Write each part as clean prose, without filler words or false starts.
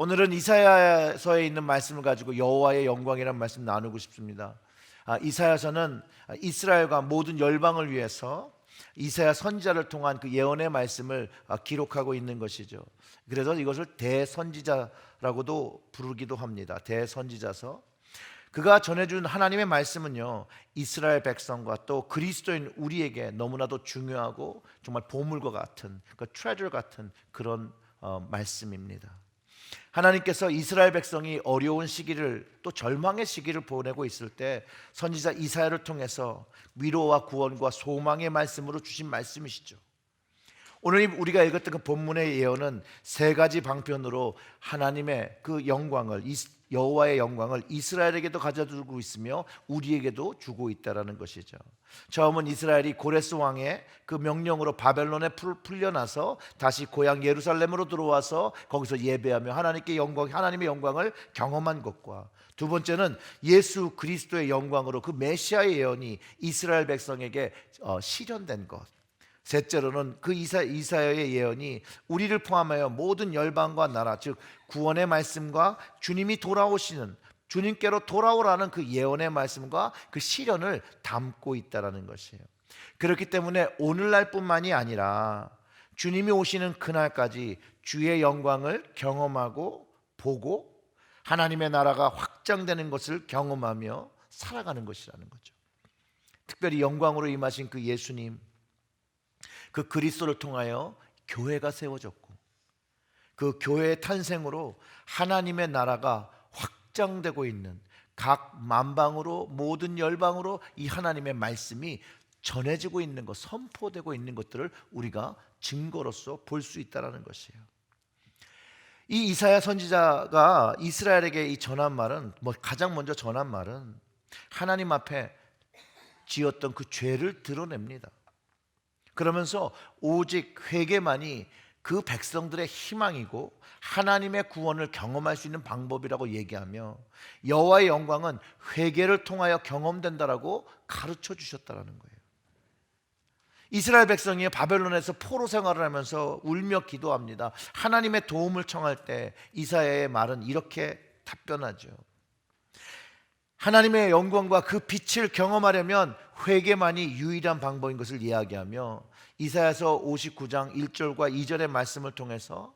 오늘은 이사야서에 있는 말씀을 가지고 여호와의 영광이라는 말씀 나누고 싶습니다. 이사야서는 이스라엘과 모든 열방을 위해서 이사야 선지자를 통한 그 예언의 말씀을 기록하고 있는 것이죠. 그래서 이것을 대선지자라고도 부르기도 합니다. 대선지자서. 그가 전해준 하나님의 말씀은요, 이스라엘 백성과 또 그리스도인 우리에게 너무나도 중요하고 정말 보물과 같은, 그 트레저 같은 그런 말씀입니다. 하나님께서 이스라엘 백성이 어려운 시기를, 또 절망의 시기를 보내고 있을 때 선지자 이사야를 통해서 위로와 구원과 소망의 말씀으로 주신 말씀이시죠. 오늘 우리가 읽었던 그 본문의 예언은 세 가지 방편으로 하나님의 그 영광을, 여호와의 영광을 이스라엘에게도 가져두고 있으며 우리에게도 주고 있다는 것이죠. 처음은 이스라엘이 고레스 왕의 그 명령으로 바벨론에 풀려나서 다시 고향 예루살렘으로 들어와서 거기서 예배하며 하나님의 영광을 경험한 것과, 두 번째는 예수 그리스도의 영광으로 그 메시아의 예언이 이스라엘 백성에게 실현된 것, 셋째로는 그 이사야의 예언이 우리를 포함하여 모든 열방과 나라, 즉 구원의 말씀과 주님께로 돌아오라는 그 예언의 말씀과 그 실현을 담고 있다는 것이에요. 그렇기 때문에 오늘날뿐만이 아니라 주님이 오시는 그날까지 주의 영광을 경험하고 보고 하나님의 나라가 확장되는 것을 경험하며 살아가는 것이라는 거죠. 특별히 영광으로 임하신 그 예수님, 그 그리스도를 통하여 교회가 세워졌고, 그 교회의 탄생으로 하나님의 나라가 확장되고 있는, 각 만방으로 모든 열방으로 이 하나님의 말씀이 전해지고 있는 것, 선포되고 있는 것들을 우리가 증거로서 볼 수 있다는 것이에요. 이 이사야 선지자가 이스라엘에게 이 전한 말은, 가장 먼저 전한 말은 하나님 앞에 지었던 그 죄를 드러냅니다. 그러면서 오직 회개만이 그 백성들의 희망이고 하나님의 구원을 경험할 수 있는 방법이라고 얘기하며, 여호와의 영광은 회개를 통하여 경험된다라고 가르쳐 주셨다는 거예요. 이스라엘 백성이 바벨론에서 포로 생활을 하면서 울며 기도합니다. 하나님의 도움을 청할 때 이사야의 말은 이렇게 답변하죠. 하나님의 영광과 그 빛을 경험하려면 회개만이 유일한 방법인 것을 이야기하며, 이사야서 59장 1절과 2절의 말씀을 통해서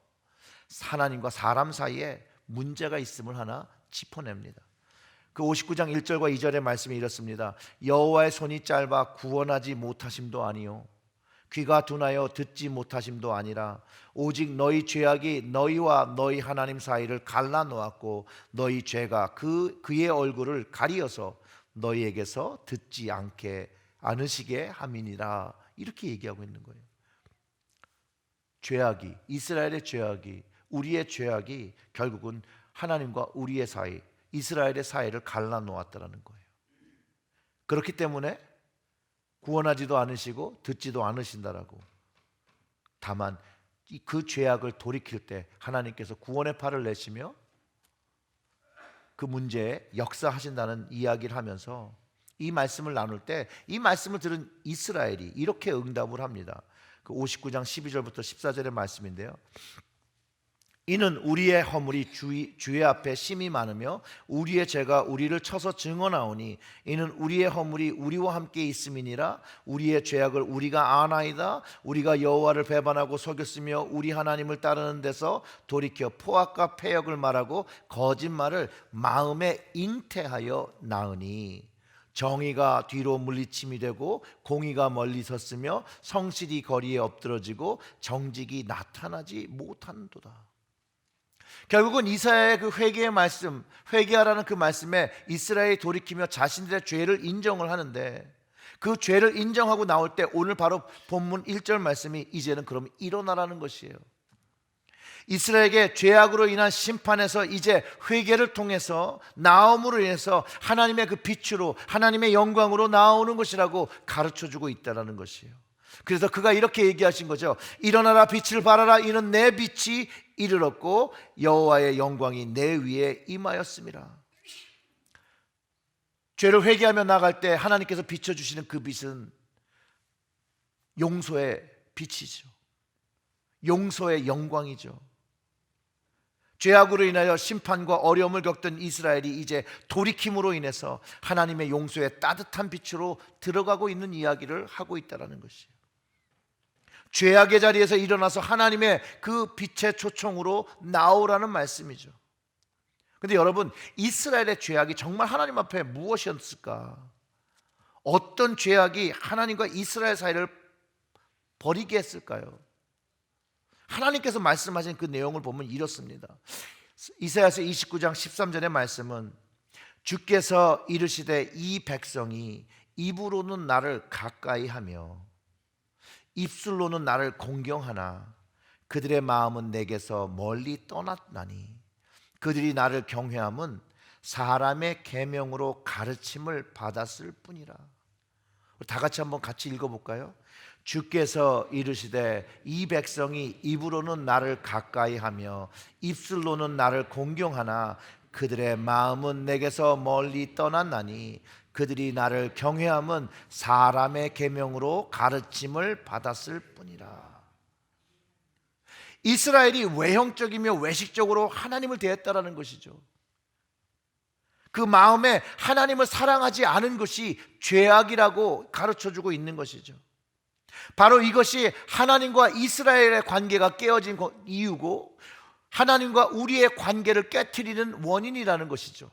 하나님과 사람 사이에 문제가 있음을 하나 짚어냅니다. 그 59장 1절과 2절의 말씀이 이렇습니다. 여호와의 손이 짧아 구원하지 못하심도 아니요, 귀가 둔하여 듣지 못하심도 아니라 오직 너희 죄악이 너희와 너희 하나님 사이를 갈라놓았고 너희 죄가 그의 얼굴을 가리어서 너희에게서 듣지 않으시게 함이니라. 이렇게 얘기하고 있는 거예요. 죄악이, 이스라엘의 죄악이, 우리의 죄악이 결국은 하나님과 우리의 사이, 이스라엘의 사이를 갈라놓았다는 거예요. 그렇기 때문에 구원하지도 않으시고 듣지도 않으신다라고. 다만 그 죄악을 돌이킬 때 하나님께서 구원의 팔을 내시며 그 문제에 역사하신다는 이야기를 하면서, 이 말씀을 나눌 때 이 말씀을 들은 이스라엘이 이렇게 응답을 합니다. 그 59장 12절부터 14절의 말씀인데요. 이는 우리의 허물이 주의 앞에 심히 많으며 우리의 죄가 우리를 쳐서 증언하오니 이는 우리의 허물이 우리와 함께 있음이니라. 우리의 죄악을 우리가 아나이다. 우리가 여호와를 배반하고 속였으며 우리 하나님을 따르는 데서 돌이켜 포악과 패역을 말하고 거짓말을 마음에 잉태하여 나으니 정의가 뒤로 물리침이 되고 공의가 멀리 섰으며 성실이 거리에 엎드러지고 정직이 나타나지 못한도다. 결국은 이사야의 그 회개의 말씀, 회개하라는 그 말씀에 이스라엘이 돌이키며 자신들의 죄를 인정을 하는데, 그 죄를 인정하고 나올 때 오늘 바로 본문 1절 말씀이 이제는 그럼 일어나라는 것이에요. 이스라엘에게 죄악으로 인한 심판에서 이제 회개를 통해서 나옴으로 인해서 하나님의 그 빛으로, 하나님의 영광으로 나오는 것이라고 가르쳐주고 있다는 것이에요. 그래서 그가 이렇게 얘기하신 거죠. 일어나라, 빛을 발하라. 이는 내 빛이 이르렀고 여호와의 영광이 내 위에 임하였음이라. 죄를 회개하며 나갈 때 하나님께서 비춰주시는 그 빛은 용서의 빛이죠. 용서의 영광이죠. 죄악으로 인하여 심판과 어려움을 겪던 이스라엘이 이제 돌이킴으로 인해서 하나님의 용서의 따뜻한 빛으로 들어가고 있는 이야기를 하고 있다는 것이에요. 죄악의 자리에서 일어나서 하나님의 그 빛의 초청으로 나오라는 말씀이죠. 근데 여러분, 이스라엘의 죄악이 정말 하나님 앞에 무엇이었을까? 어떤 죄악이 하나님과 이스라엘 사이를 버리게 했을까요? 하나님께서 말씀하신 그 내용을 보면 이렇습니다. 이사야서 29장 13절의 말씀은 주께서 이르시되 이 백성이 입으로는 나를 가까이 하며 입술로는 나를 공경하나 그들의 마음은 내게서 멀리 떠났나니 그들이 나를 경외함은 사람의 계명으로 가르침을 받았을 뿐이라. 다 같이 한번 같이 읽어볼까요? 주께서 이르시되 이 백성이 입으로는 나를 가까이 하며 입술로는 나를 공경하나 그들의 마음은 내게서 멀리 떠났나니 그들이 나를 경외함은 사람의 계명으로 가르침을 받았을 뿐이라. 이스라엘이 외형적이며 외식적으로 하나님을 대했다라는 것이죠. 그 마음에 하나님을 사랑하지 않은 것이 죄악이라고 가르쳐주고 있는 것이죠. 바로 이것이 하나님과 이스라엘의 관계가 깨어진 이유고 하나님과 우리의 관계를 깨트리는 원인이라는 것이죠.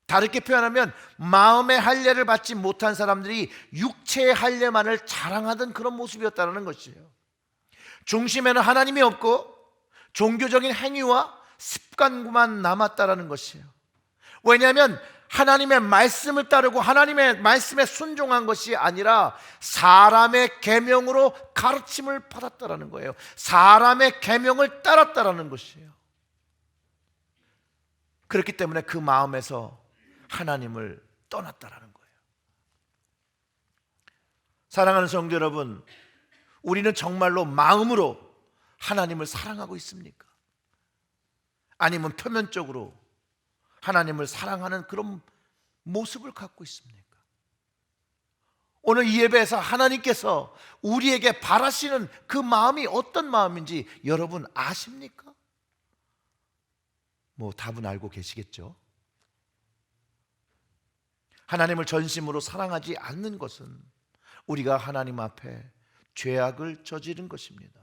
다르게 표현하면 마음의 할례를 받지 못한 사람들이 육체의 할례만을 자랑하던 그런 모습이었다는 것이에요. 중심에는 하나님이 없고 종교적인 행위와 습관만 남았다는 것이에요. 왜냐하면 하나님의 말씀을 따르고 하나님의 말씀에 순종한 것이 아니라 사람의 계명으로 가르침을 받았다는 거예요. 사람의 계명을 따랐다는 것이에요. 그렇기 때문에 그 마음에서 하나님을 떠났다는 거예요. 사랑하는 성도 여러분, 우리는 정말로 마음으로 하나님을 사랑하고 있습니까? 아니면 표면적으로 하나님을 사랑하는 그런 모습을 갖고 있습니까? 오늘 이 예배에서 하나님께서 우리에게 바라시는 그 마음이 어떤 마음인지 여러분 아십니까? 답은 알고 계시겠죠? 하나님을 전심으로 사랑하지 않는 것은 우리가 하나님 앞에 죄악을 저지른 것입니다.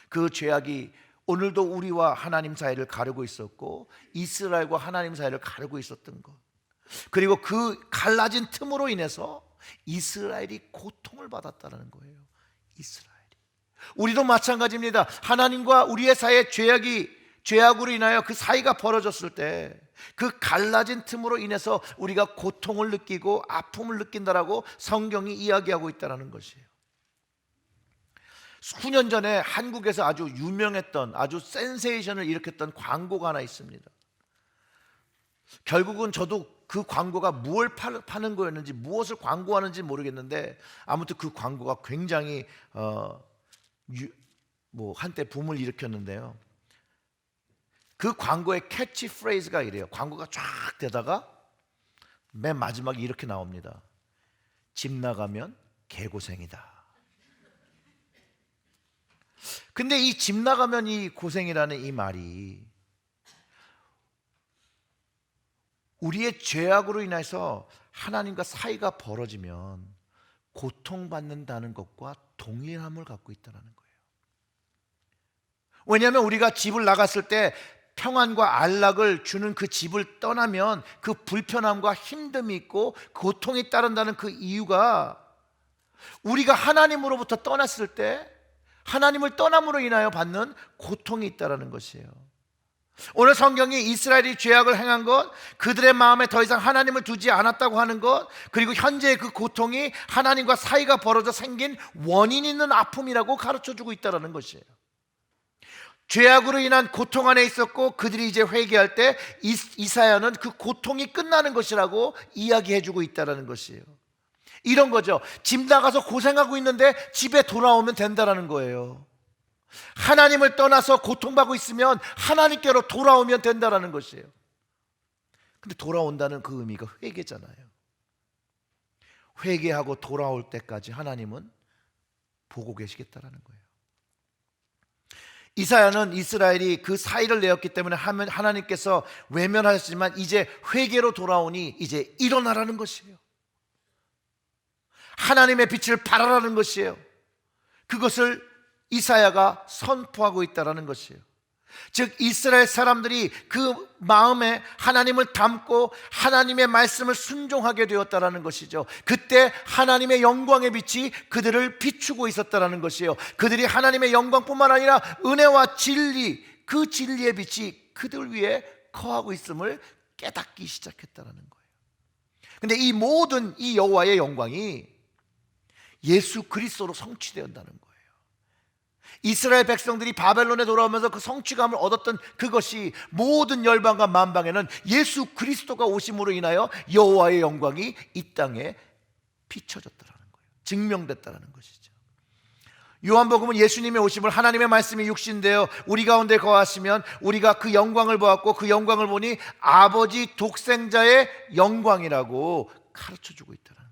그 죄악이 오늘도 우리와 하나님 사이를 가르고 있었고 이스라엘과 하나님 사이를 가르고 있었던 것, 그리고 그 갈라진 틈으로 인해서 이스라엘이 고통을 받았다는 거예요. 이스라엘이. 우리도 마찬가지입니다. 하나님과 우리의 사이에 죄악으로 인하여 그 사이가 벌어졌을 때 그 갈라진 틈으로 인해서 우리가 고통을 느끼고 아픔을 느낀다라고 성경이 이야기하고 있다는 것이에요. 수년 전에 한국에서 아주 유명했던, 아주 센세이션을 일으켰던 광고가 하나 있습니다. 결국은 저도 그 광고가 무엇을 파는 거였는지, 무엇을 광고하는지 모르겠는데 아무튼 그 광고가 굉장히 한때 붐을 일으켰는데요. 그 광고의 캐치 프레이즈가 이래요. 광고가 쫙 되다가 맨 마지막에 이렇게 나옵니다. 집 나가면 개고생이다. 근데 이 집 나가면 이 고생이라는 이 말이 우리의 죄악으로 인해서 하나님과 사이가 벌어지면 고통받는다는 것과 동일함을 갖고 있다는 거예요. 왜냐하면 우리가 집을 나갔을 때 평안과 안락을 주는 그 집을 떠나면 그 불편함과 힘듦이 있고 고통이 따른다는 그 이유가 우리가 하나님으로부터 떠났을 때 하나님을 떠남으로 인하여 받는 고통이 있다는 것이에요. 오늘 성경이 이스라엘이 죄악을 행한 것, 그들의 마음에 더 이상 하나님을 두지 않았다고 하는 것, 그리고 현재의 그 고통이 하나님과 사이가 벌어져 생긴 원인 있는 아픔이라고 가르쳐주고 있다는 것이에요. 죄악으로 인한 고통 안에 있었고 그들이 이제 회개할 때 이사야는 그 고통이 끝나는 것이라고 이야기해주고 있다는 것이에요. 이런 거죠. 집 나가서 고생하고 있는데 집에 돌아오면 된다는 거예요. 하나님을 떠나서 고통받고 있으면 하나님께로 돌아오면 된다는 것이에요. 근데 돌아온다는 그 의미가 회개잖아요. 회개하고 돌아올 때까지 하나님은 보고 계시겠다는 거예요. 이사야는 이스라엘이 그 사의를 내었기 때문에 하나님께서 외면하셨지만 이제 회개로 돌아오니 이제 일어나라는 것이에요. 하나님의 빛을 발하라는 것이에요. 그것을 이사야가 선포하고 있다는 것이에요. 즉 이스라엘 사람들이 그 마음에 하나님을 담고 하나님의 말씀을 순종하게 되었다는 것이죠. 그때 하나님의 영광의 빛이 그들을 비추고 있었다는 것이에요. 그들이 하나님의 영광뿐만 아니라 은혜와 진리, 그 진리의 빛이 그들 위에 거하고 있음을 깨닫기 시작했다는 거예요. 근데 이 모든 이 여호와의 영광이 예수 그리스도로 성취되었다는 거예요. 이스라엘 백성들이 바벨론에 돌아오면서 그 성취감을 얻었던 그것이 모든 열방과 만방에는 예수 그리스도가 오심으로 인하여 여호와의 영광이 이 땅에 비춰졌다는 거예요. 증명됐다는 것이죠. 요한복음은 예수님의 오심을 하나님의 말씀이 육신되어 우리 가운데 거하시면 우리가 그 영광을 보았고 그 영광을 보니 아버지 독생자의 영광이라고 가르쳐주고 있다는 거예요.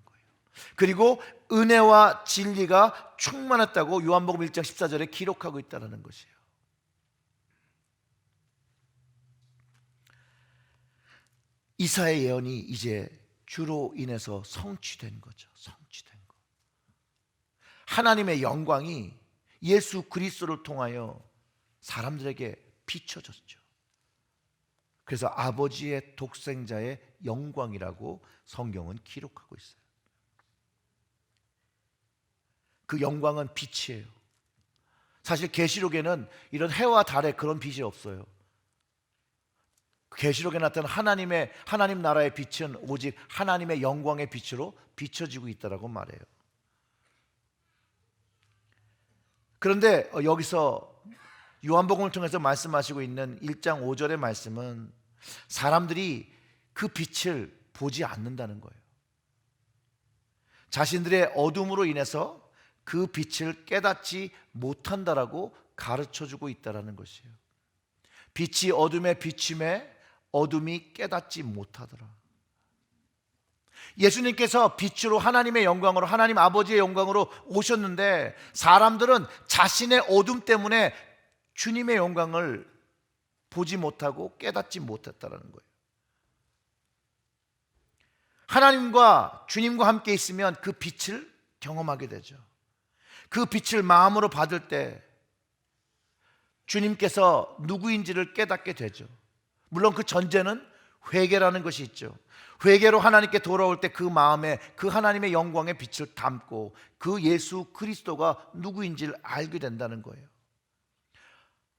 그리고 은혜와 진리가 충만했다고 요한복음 1장 14절에 기록하고 있다는 것이에요. 이사야의 예언이 이제 주로 인해서 성취된 거죠. 성취된 거. 하나님의 영광이 예수 그리스도를 통하여 사람들에게 비춰졌죠. 그래서 아버지의 독생자의 영광이라고 성경은 기록하고 있어요. 그 영광은 빛이에요. 사실 계시록에는 이런 해와 달에 그런 빛이 없어요. 계시록에 나타난 하나님 나라의 빛은 오직 하나님의 영광의 빛으로 비춰지고 있다라고 말해요. 그런데 여기서 요한복음을 통해서 말씀하시고 있는 1장 5절의 말씀은 사람들이 그 빛을 보지 않는다는 거예요. 자신들의 어둠으로 인해서 그 빛을 깨닫지 못한다라고 가르쳐주고 있다는 것이에요. 빛이 어둠에 비침에 어둠이 깨닫지 못하더라. 예수님께서 빛으로 하나님의 영광으로 하나님 아버지의 영광으로 오셨는데 사람들은 자신의 어둠 때문에 주님의 영광을 보지 못하고 깨닫지 못했다는 거예요. 하나님과 주님과 함께 있으면 그 빛을 경험하게 되죠. 그 빛을 마음으로 받을 때 주님께서 누구인지를 깨닫게 되죠. 물론 그 전제는 회개라는 것이 있죠. 회개로 하나님께 돌아올 때 그 마음에 그 하나님의 영광의 빛을 담고 그 예수 그리스도가 누구인지를 알게 된다는 거예요.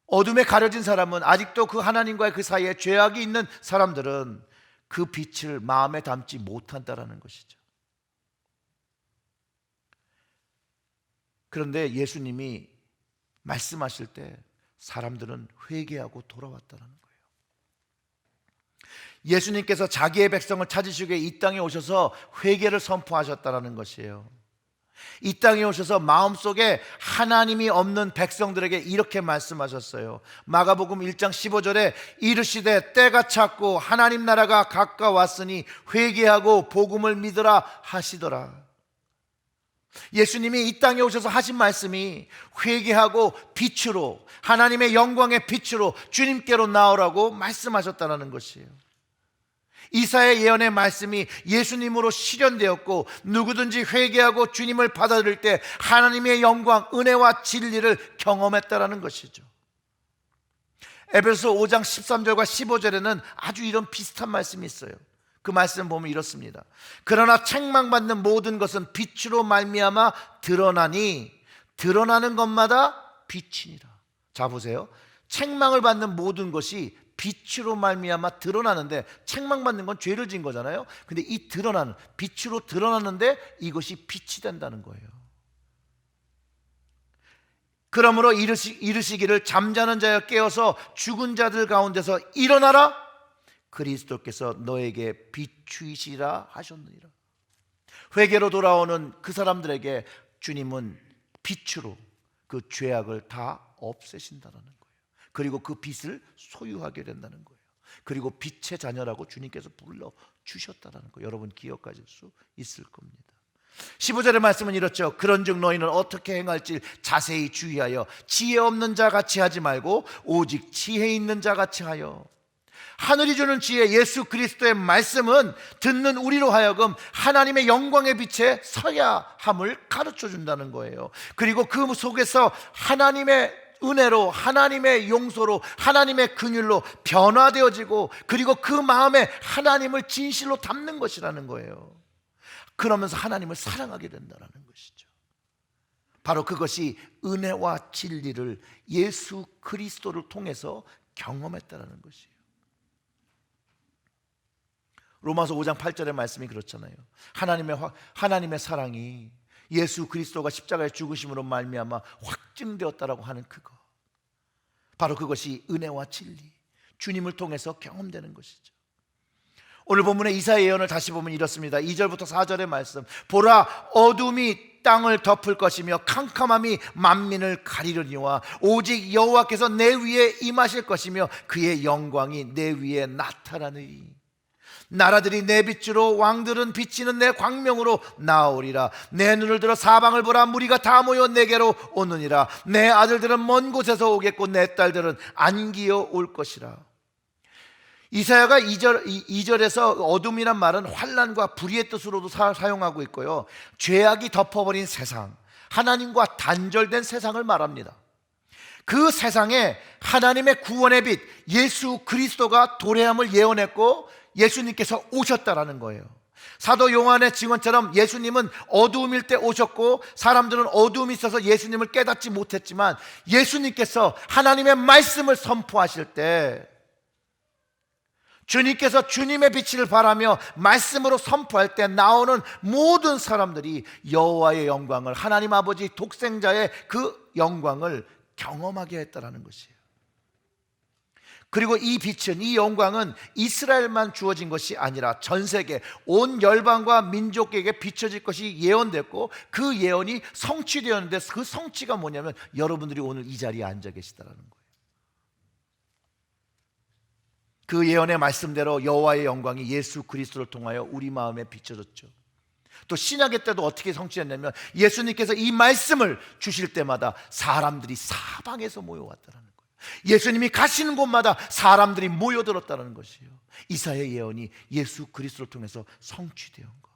어둠에 가려진 사람은 아직도 그 하나님과의 그 사이에 죄악이 있는 사람들은 그 빛을 마음에 담지 못한다는 것이죠. 그런데 예수님이 말씀하실 때 사람들은 회개하고 돌아왔다는 거예요. 예수님께서 자기의 백성을 찾으시기 위해 이 땅에 오셔서 회개를 선포하셨다는 것이에요. 이 땅에 오셔서 마음속에 하나님이 없는 백성들에게 이렇게 말씀하셨어요. 마가복음 1장 15절에 이르시되 때가 찼고 하나님 나라가 가까웠으니 회개하고 복음을 믿으라 하시더라. 예수님이 이 땅에 오셔서 하신 말씀이 회개하고 빛으로 하나님의 영광의 빛으로 주님께로 나오라고 말씀하셨다는 것이에요. 이사야의 예언의 말씀이 예수님으로 실현되었고 누구든지 회개하고 주님을 받아들일 때 하나님의 영광, 은혜와 진리를 경험했다는 것이죠. 에베소서 5장 13절과 15절에는 아주 이런 비슷한 말씀이 있어요. 그 말씀 보면 이렇습니다. 그러나 책망받는 모든 것은 빛으로 말미암아 드러나니 드러나는 것마다 빛이니라. 자 보세요. 책망을 받는 모든 것이 빛으로 말미암아 드러나는데 책망받는 건 죄를 지은 거잖아요. 근데 이 드러나는 빛으로 드러나는데 이것이 빛이 된다는 거예요. 그러므로 이르시기를 잠자는 자여 깨어서 죽은 자들 가운데서 일어나라. 그리스도께서 너에게 비추이시라 하셨느니라. 회개로 돌아오는 그 사람들에게 주님은 빛으로 그 죄악을 다 없애신다는 거예요. 그리고 그 빛을 소유하게 된다는 거예요. 그리고 빛의 자녀라고 주님께서 불러주셨다는 거예요. 여러분 기억하실 수 있을 겁니다. 15절의 말씀은 이렇죠. 그런즉 너희는 어떻게 행할지 자세히 주의하여 지혜 없는 자 같이 하지 말고 오직 지혜 있는 자 같이 하여. 하늘이 주는 지혜 예수 그리스도의 말씀은 듣는 우리로 하여금 하나님의 영광의 빛에 서야 함을 가르쳐 준다는 거예요. 그리고 그 속에서 하나님의 은혜로, 하나님의 용서로, 하나님의 긍휼로 변화되어지고, 그리고 그 마음에 하나님을 진실로 담는 것이라는 거예요. 그러면서 하나님을 사랑하게 된다는 것이죠. 바로 그것이 은혜와 진리를 예수 그리스도를 통해서 경험했다는 것이에요. 로마서 5장 8절의 말씀이 그렇잖아요. 하나님의 사랑이 예수 그리스도가 십자가의 죽으심으로 말미암아 확증되었다라고 하는 그거, 바로 그것이 은혜와 진리, 주님을 통해서 경험되는 것이죠. 오늘 본문의 이사야 예언을 다시 보면 이렇습니다. 2절부터 4절의 말씀. 보라, 어둠이 땅을 덮을 것이며 캄캄함이 만민을 가리려니와 오직 여호와께서 내 위에 임하실 것이며 그의 영광이 내 위에 나타나느니 나라들이 내 빛으로 왕들은 비치는 내 광명으로 나오리라. 내 눈을 들어 사방을 보라. 무리가 다 모여 내게로 오느니라. 내 아들들은 먼 곳에서 오겠고 내 딸들은 안기어 올 것이라. 이사야가 2절에서 어둠이란 말은 환난과 불의의 뜻으로도 사용하고 있고요, 죄악이 덮어버린 세상, 하나님과 단절된 세상을 말합니다. 그 세상에 하나님의 구원의 빛 예수 그리스도가 도래함을 예언했고 예수님께서 오셨다라는 거예요. 사도 요한의 증언처럼 예수님은 어두움일 때 오셨고 사람들은 어두움이 있어서 예수님을 깨닫지 못했지만 예수님께서 하나님의 말씀을 선포하실 때, 주님께서 주님의 빛을 바라며 말씀으로 선포할 때 나오는 모든 사람들이 여호와의 영광을, 하나님 아버지 독생자의 그 영광을 경험하게 했다라는 것이에요. 그리고 이 빛은, 이 영광은 이스라엘만 주어진 것이 아니라 전 세계 온 열방과 민족에게 비춰질 것이 예언됐고 그 예언이 성취되었는데, 그 성취가 뭐냐면 여러분들이 오늘 이 자리에 앉아 계시다라는 거예요. 그 예언의 말씀대로 여호와의 영광이 예수 그리스도를 통하여 우리 마음에 비춰졌죠. 또 신약의 때도 어떻게 성취했냐면 예수님께서 이 말씀을 주실 때마다 사람들이 사방에서 모여왔다는 거예요. 예수님이 가시는 곳마다 사람들이 모여들었다는 것이에요. 이사야의 예언이 예수 그리스도를 통해서 성취되온 것.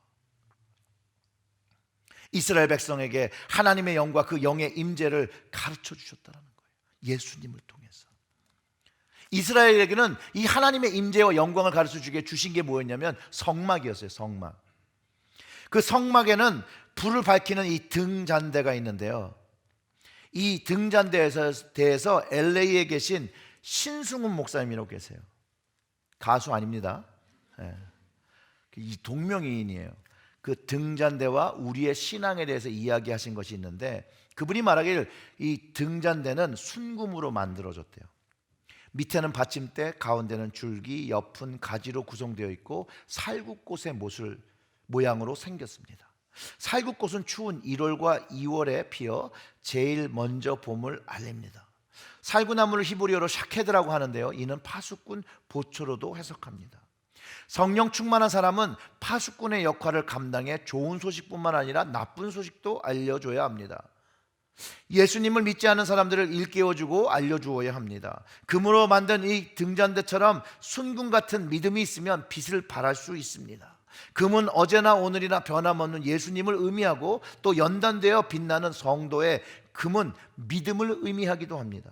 이스라엘 백성에게 하나님의 영과 그 영의 임재를 가르쳐 주셨다는 거예요. 예수님을 통해서. 이스라엘에게는 이 하나님의 임재와 영광을 가르쳐 주게 주신 게 뭐였냐면 성막이었어요. 성막. 그 성막에는 불을 밝히는 이 등잔대가 있는데요, 이 등잔대에 대해서 LA에 계신 신승훈 목사님이라고 계세요. 가수 아닙니다. 이 동명이인이에요. 그 등잔대와 우리의 신앙에 대해서 이야기하신 것이 있는데, 그분이 말하기를 이 등잔대는 순금으로 만들어졌대요. 밑에는 받침대, 가운데는 줄기, 옆은 가지로 구성되어 있고 살구꽃의 모양으로 생겼습니다. 살구꽃은 추운 1월과 2월에 피어 제일 먼저 봄을 알립니다. 살구나무를 히브리어로 샤케드라고 하는데요, 이는 파수꾼, 보초로도 해석합니다. 성령 충만한 사람은 파수꾼의 역할을 감당해 좋은 소식뿐만 아니라 나쁜 소식도 알려줘야 합니다. 예수님을 믿지 않는 사람들을 일깨워주고 알려주어야 합니다. 금으로 만든 이 등잔대처럼 순금 같은 믿음이 있으면 빛을 발할 수 있습니다. 금은 어제나 오늘이나 변함없는 예수님을 의미하고 또 연단되어 빛나는 성도의 금은 믿음을 의미하기도 합니다.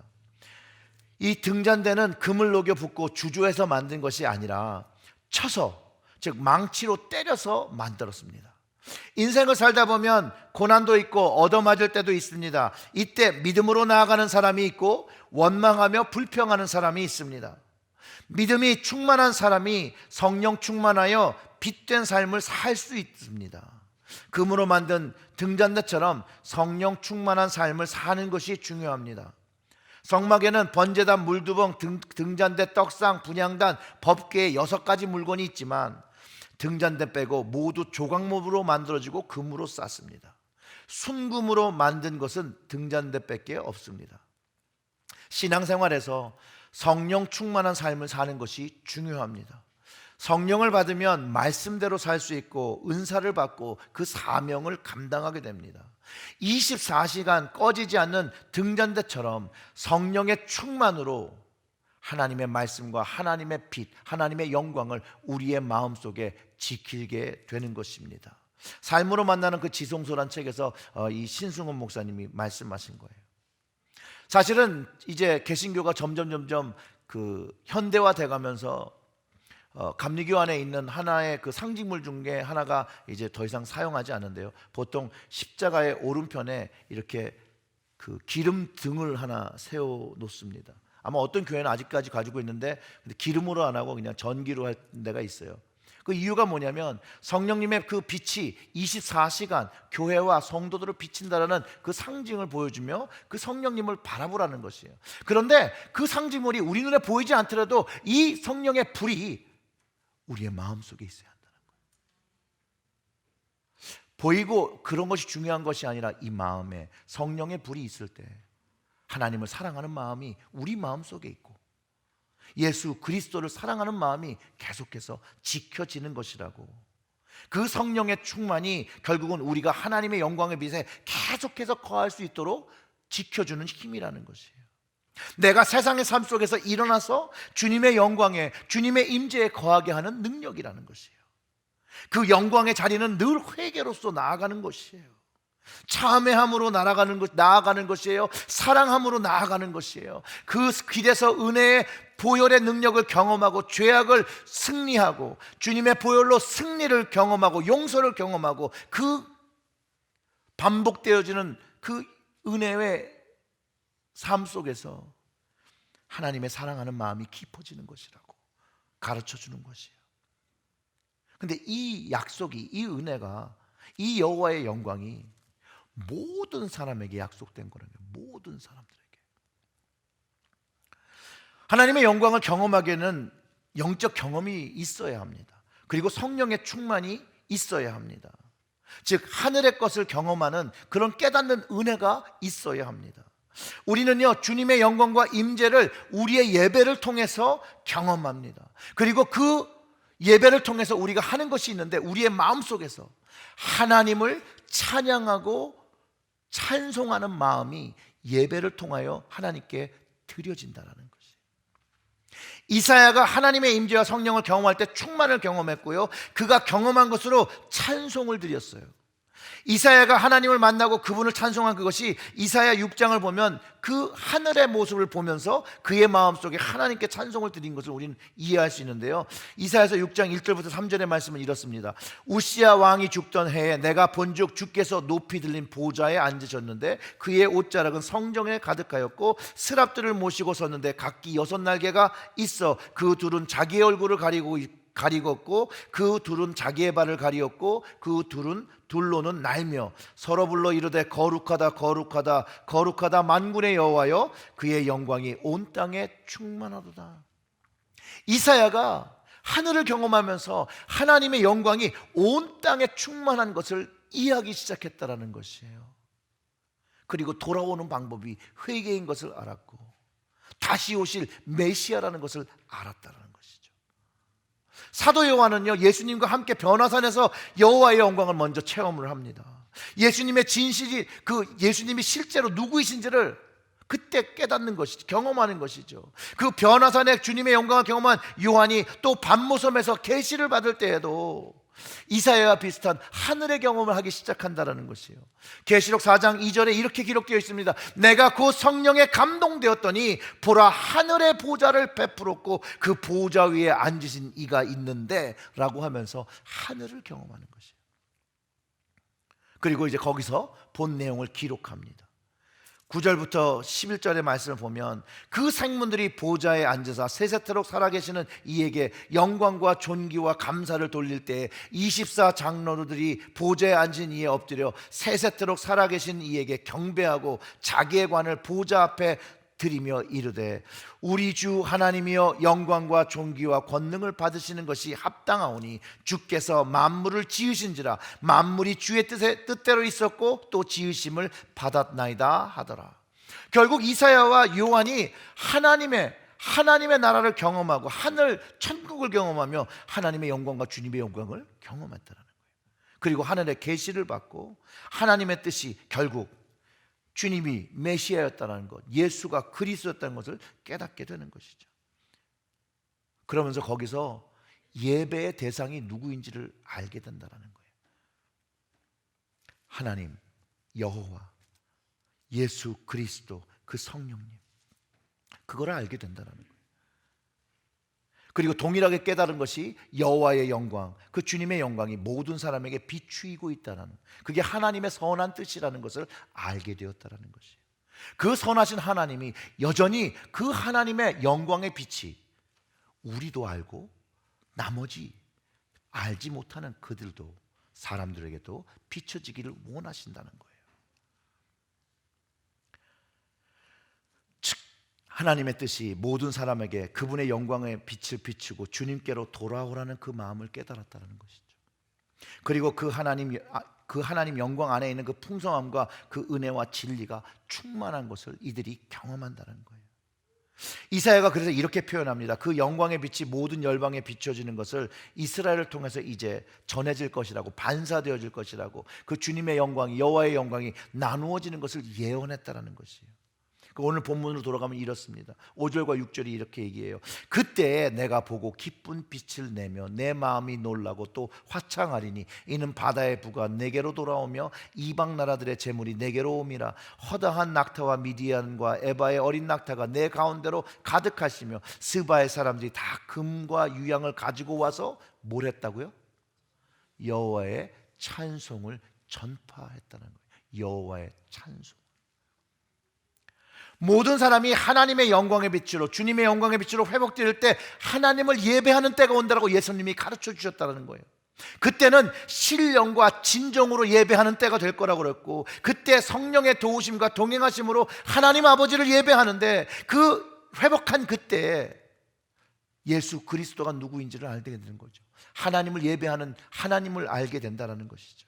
이 등잔대는 금을 녹여 붓고 주조해서 만든 것이 아니라 쳐서, 즉 망치로 때려서 만들었습니다. 인생을 살다 보면 고난도 있고 얻어맞을 때도 있습니다. 이때 믿음으로 나아가는 사람이 있고 원망하며 불평하는 사람이 있습니다. 믿음이 충만한 사람이 성령 충만하여 빛된 삶을 살 수 있습니다. 금으로 만든 등잔대처럼 성령 충만한 삶을 사는 것이 중요합니다. 성막에는 번제단, 물두봉, 등잔대, 떡상, 분향단, 법궤 6가지 물건이 있지만 등잔대 빼고 모두 조각목으로 만들어지고 금으로 쌌습니다. 순금으로 만든 것은 등잔대밖에 없습니다. 신앙생활에서 성령 충만한 삶을 사는 것이 중요합니다. 성령을 받으면 말씀대로 살 수 있고 은사를 받고 그 사명을 감당하게 됩니다. 24시간 꺼지지 않는 등잔대처럼 성령의 충만으로 하나님의 말씀과 하나님의 빛, 하나님의 영광을 우리의 마음속에 지키게 되는 것입니다. 삶으로 만나는 그 지성소란 책에서 이 신승훈 목사님이 말씀하신 거예요. 사실은 이제 개신교가 점점 그 현대화돼 가면서 감리교 안에 있는 하나의 그 상징물 중에 하나가 이제 더 이상 사용하지 않는데요. 보통 십자가의 오른편에 이렇게 그 기름 등을 하나 세워 놓습니다. 아마 어떤 교회는 아직까지 가지고 있는데 기름으로 안 하고 그냥 전기로 할 데가 있어요. 그 이유가 뭐냐면 성령님의 그 빛이 24시간 교회와 성도들을 비친다라는 그 상징을 보여주며 그 성령님을 바라보라는 것이에요. 그런데 그 상징물이 우리 눈에 보이지 않더라도 이 성령의 불이 우리의 마음속에 있어야 한다는 거예요. 보이고 그런 것이 중요한 것이 아니라 이 마음에 성령의 불이 있을 때 하나님을 사랑하는 마음이 우리 마음속에 있고 예수 그리스도를 사랑하는 마음이 계속해서 지켜지는 것이라고. 그 성령의 충만이 결국은 우리가 하나님의 영광의 빛에 계속해서 거할 수 있도록 지켜주는 힘이라는 것이에요. 내가 세상의 삶 속에서 일어나서 주님의 영광에, 주님의 임재에 거하게 하는 능력이라는 것이에요. 그 영광의 자리는 늘 회개로서 나아가는 것이에요. 참회함으로 나아가는 것이에요. 사랑함으로 나아가는 것이에요. 그 길에서 은혜의 보혈의 능력을 경험하고 죄악을 승리하고 주님의 보혈로 승리를 경험하고 용서를 경험하고 그 반복되어지는 그 은혜의 삶 속에서 하나님의 사랑하는 마음이 깊어지는 것이라고 가르쳐주는 것이에요. 근데 이 약속이, 이 은혜가, 이 여호와의 영광이 모든 사람에게 약속된 거라는 거예요. 모든 사람들에게. 하나님의 영광을 경험하기에는 영적 경험이 있어야 합니다. 그리고 성령의 충만이 있어야 합니다. 즉 하늘의 것을 경험하는 그런 깨닫는 은혜가 있어야 합니다. 우리는요 주님의 영광과 임재를 우리의 예배를 통해서 경험합니다. 그리고 그 예배를 통해서 우리가 하는 것이 있는데 우리의 마음속에서 하나님을 찬양하고 찬송하는 마음이 예배를 통하여 하나님께 드려진다는 것이에요. 이사야가 하나님의 임재와 성령을 경험할 때 충만을 경험했고요, 그가 경험한 것으로 찬송을 드렸어요. 이사야가 하나님을 만나고 그분을 찬송한 그것이 이사야 6장을 보면 그 하늘의 모습을 보면서 그의 마음속에 하나님께 찬송을 드린 것을 우리는 이해할 수 있는데요, 이사야서 6장 1절부터 3절의 말씀은 이렇습니다. 우시야 왕이 죽던 해에 내가 본즉 주께서 높이 들린 보좌에 앉으셨는데 그의 옷자락은 성정에 가득하였고 스랍들을 모시고 섰는데 각기 6날개가 있어 그 둘은 자기의 얼굴을 가리었고 그 둘은 자기의 발을 가리었고 그 둘은 둘로는 날며 서로 불러 이르되 거룩하다 거룩하다 거룩하다 만군의 여호와여 그의 영광이 온 땅에 충만하도다. 이사야가 하늘을 경험하면서 하나님의 영광이 온 땅에 충만한 것을 이해하기 시작했다라는 것이에요. 그리고 돌아오는 방법이 회개인 것을 알았고 다시 오실 메시아라는 것을 알았다라는 것이죠. 사도 요한은요 예수님과 함께 변화산에서 여호와의 영광을 먼저 체험을 합니다. 예수님의 진실이, 그 예수님이 실제로 누구이신지를 그때 깨닫는 것이죠. 경험하는 것이죠. 그 변화산에 주님의 영광을 경험한 요한이 또 밤모섬에서 계시를 받을 때에도 이사야와 비슷한 하늘의 경험을 하기 시작한다는 것이에요. 계시록 4장 2절에 이렇게 기록되어 있습니다. 내가 그 성령에 감동되었더니 보라 하늘의 보좌를 베풀었고 그 보좌 위에 앉으신 이가 있는데 라고 하면서 하늘을 경험하는 것이에요. 그리고 이제 거기서 본 내용을 기록합니다. 9절부터 11절의 말씀을 보면 그 생문들이 보좌에 앉으사 세세토록 살아계시는 이에게 영광과 존귀와 감사를 돌릴 때 24 장로들이 보좌에 앉은 이에 엎드려 세세토록 살아계신 이에게 경배하고 자기의 관을 보좌 앞에 드리며 이르되 우리 주 하나님이여 영광과 존귀와 권능을 받으시는 것이 합당하오니 주께서 만물을 지으신지라 만물이 주의 뜻대로 있었고 또 지으심을 받았나이다 하더라. 결국 이사야와 요한이 하나님의 하나님의 나라를 경험하고 하늘 천국을 경험하며 하나님의 영광과 주님의 영광을 경험했다는 거예요. 그리고 하늘의 계시를 받고 하나님의 뜻이 결국 주님이 메시아였다는 것, 예수가 그리스도였다는 것을 깨닫게 되는 것이죠. 그러면서 거기서 예배의 대상이 누구인지를 알게 된다는 거예요. 하나님, 여호와, 예수 그리스도, 그 성령님, 그걸 알게 된다는 거예요. 그리고 동일하게 깨달은 것이 여호와의 영광, 그 주님의 영광이 모든 사람에게 비추이고 있다는, 그게 하나님의 선한 뜻이라는 것을 알게 되었다는 것이에요. 그 선하신 하나님이 여전히 그 하나님의 영광의 빛이 우리도 알고 나머지 알지 못하는 그들도, 사람들에게도 비춰지기를 원하신다는 거예요. 즉 하나님의 뜻이 모든 사람에게 그분의 영광의 빛을 비추고 주님께로 돌아오라는 그 마음을 깨달았다는 것이죠. 그리고 그 하나님 영광 안에 있는 그 풍성함과 그 은혜와 진리가 충만한 것을 이들이 경험한다는 거예요. 이사야가 그래서 이렇게 표현합니다. 그 영광의 빛이 모든 열방에 비춰지는 것을 이스라엘을 통해서 이제 전해질 것이라고, 반사되어질 것이라고, 그 주님의 영광이, 여호와의 영광이 나누어지는 것을 예언했다는 것이에요. 오늘 본문으로 돌아가면 이렇습니다. 5절과 6절이 이렇게 얘기해요. 그때 내가 보고 기쁜 빛을 내며 내 마음이 놀라고 또 화창하리니 이는 바다의 부가 내게로 돌아오며 이방 나라들의 재물이 내게로 옴이라. 허다한 낙타와 미디안과 에바의 어린 낙타가 내 가운데로 가득하시며 스바의 사람들이 다 금과 유향을 가지고 와서 뭘 했다고요? 여호와의 찬송을 전파했다는 거예요. 여호와의 찬송. 모든 사람이 하나님의 영광의 빛으로, 주님의 영광의 빛으로 회복될 때 하나님을 예배하는 때가 온다라고 예수님이 가르쳐 주셨다는 거예요. 그때는 신령과 진정으로 예배하는 때가 될 거라고 그랬고, 그때 성령의 도우심과 동행하심으로 하나님 아버지를 예배하는데, 그 회복한 그때 예수 그리스도가 누구인지를 알게 되는 거죠. 하나님을 예배하는 하나님을 알게 된다는 것이죠.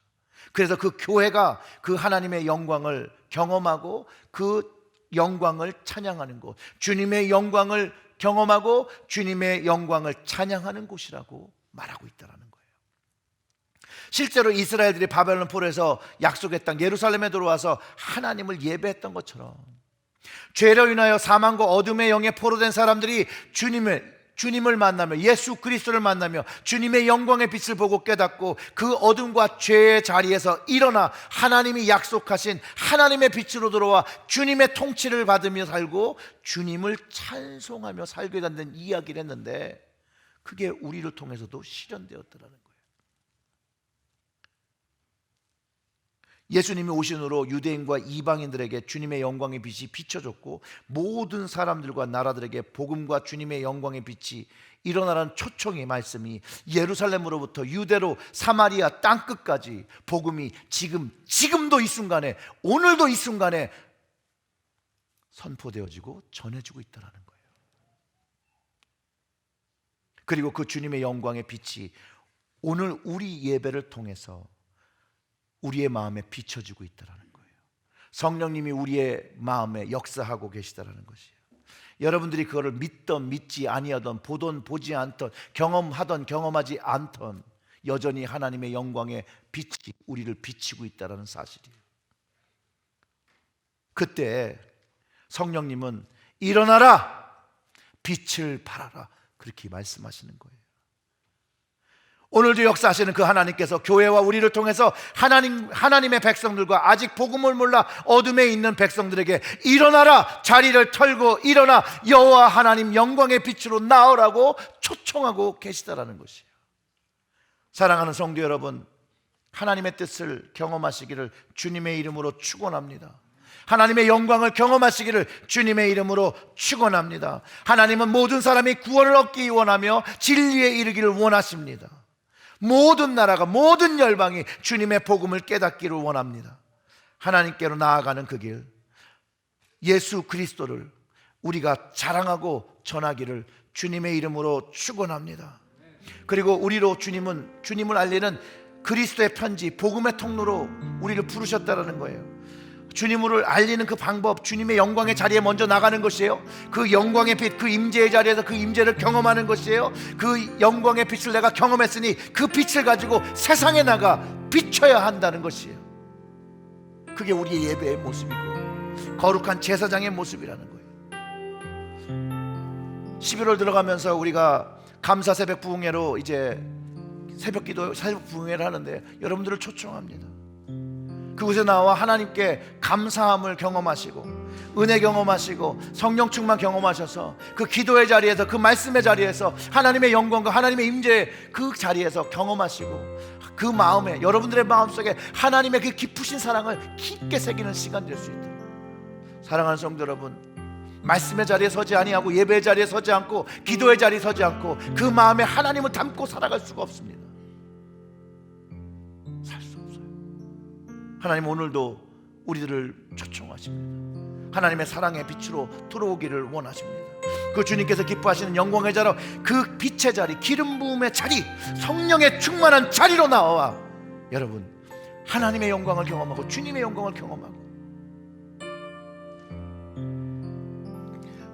그래서 그 교회가 그 하나님의 영광을 경험하고 그 영광을 찬양하는 곳, 주님의 영광을 경험하고 주님의 영광을 찬양하는 곳이라고 말하고 있다는 거예요. 실제로 이스라엘들이 바벨론 포로에서 약속의 땅 예루살렘에 들어와서 하나님을 예배했던 것처럼, 죄로 인하여 사망과 어둠의 영에 포로된 사람들이 주님을 만나며, 예수 그리스도를 만나며 주님의 영광의 빛을 보고 깨닫고 그 어둠과 죄의 자리에서 일어나 하나님이 약속하신 하나님의 빛으로 들어와 주님의 통치를 받으며 살고 주님을 찬송하며 살게 된다는 이야기를 했는데, 그게 우리를 통해서도 실현되었더라는 거예요. 예수님이 오신 후로 유대인과 이방인들에게 주님의 영광의 빛이 비춰졌고, 모든 사람들과 나라들에게 복음과 주님의 영광의 빛이 일어나라는 초청의 말씀이 예루살렘으로부터 유대로 사마리아 땅끝까지 복음이 지금도 이 순간에, 오늘도 이 순간에 선포되어지고 전해지고 있다는 거예요. 그리고 그 주님의 영광의 빛이 오늘 우리 예배를 통해서 우리의 마음에 비춰지고 있다는 거예요. 성령님이 우리의 마음에 역사하고 계시다는 것이에요. 여러분들이 그거를 믿던 믿지 아니하던, 보던 보지 않던, 경험하던 경험하지 않던, 여전히 하나님의 영광의 빛이 우리를 비치고 있다는 사실이에요. 그때 성령님은 일어나라, 빛을 발하라, 그렇게 말씀하시는 거예요. 오늘도 역사하시는 그 하나님께서 교회와 우리를 통해서 하나님의 백성들과 아직 복음을 몰라 어둠에 있는 백성들에게 일어나라, 자리를 털고 일어나 여호와 하나님 영광의 빛으로 나오라고 초청하고 계시다라는 것이에요. 사랑하는 성도 여러분, 하나님의 뜻을 경험하시기를 주님의 이름으로 축원합니다. 하나님의 영광을 경험하시기를 주님의 이름으로 축원합니다. 하나님은 모든 사람이 구원을 얻기 원하며 진리에 이르기를 원하십니다. 모든 나라가, 모든 열방이 주님의 복음을 깨닫기를 원합니다. 하나님께로 나아가는 그 길, 예수 그리스도를 우리가 자랑하고 전하기를 주님의 이름으로 축원합니다. 그리고 우리로 주님을 알리는 그리스도의 편지, 복음의 통로로 우리를 부르셨다라는 거예요. 주님을 알리는 그 방법, 주님의 영광의 자리에 먼저 나가는 것이에요. 그 영광의 빛, 그 임재의 자리에서 그 임재를 경험하는 것이에요. 그 영광의 빛을 내가 경험했으니 그 빛을 가지고 세상에 나가 비춰야 한다는 것이에요. 그게 우리의 예배의 모습이고 거룩한 제사장의 모습이라는 거예요. 11월 들어가면서 우리가 감사 새벽 부흥회로 이제 새벽 기도, 새벽 부흥회를 하는데 여러분들을 초청합니다. 그곳에 나와 하나님께 감사함을 경험하시고 은혜 경험하시고 성령 충만 경험하셔서 그 기도의 자리에서, 그 말씀의 자리에서 하나님의 영광과 하나님의 임재 그 자리에서 경험하시고 그 마음에, 여러분들의 마음속에 하나님의 그 깊으신 사랑을 깊게 새기는 시간 될 수 있도록. 사랑하는 성도 여러분, 말씀의 자리에 서지 아니하고 예배의 자리에 서지 않고 기도의 자리에 서지 않고 그 마음에 하나님을 담고 살아갈 수가 없습니다. 살 수 없어요. 하나님 오늘도 우리들을 초청하십니다. 하나님의 사랑의 빛으로 들어오기를 원하십니다. 그 주님께서 기뻐하시는 영광의 자로, 그 빛의 자리, 기름 부음의 자리, 성령의 충만한 자리로 나와 여러분 하나님의 영광을 경험하고 주님의 영광을 경험하고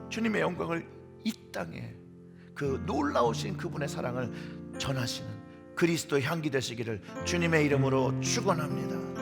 주님의 영광을 이 땅에 그 놀라우신 그분의 사랑을 전하시는 그리스도의 향기 되시기를 주님의 이름으로 축원합니다.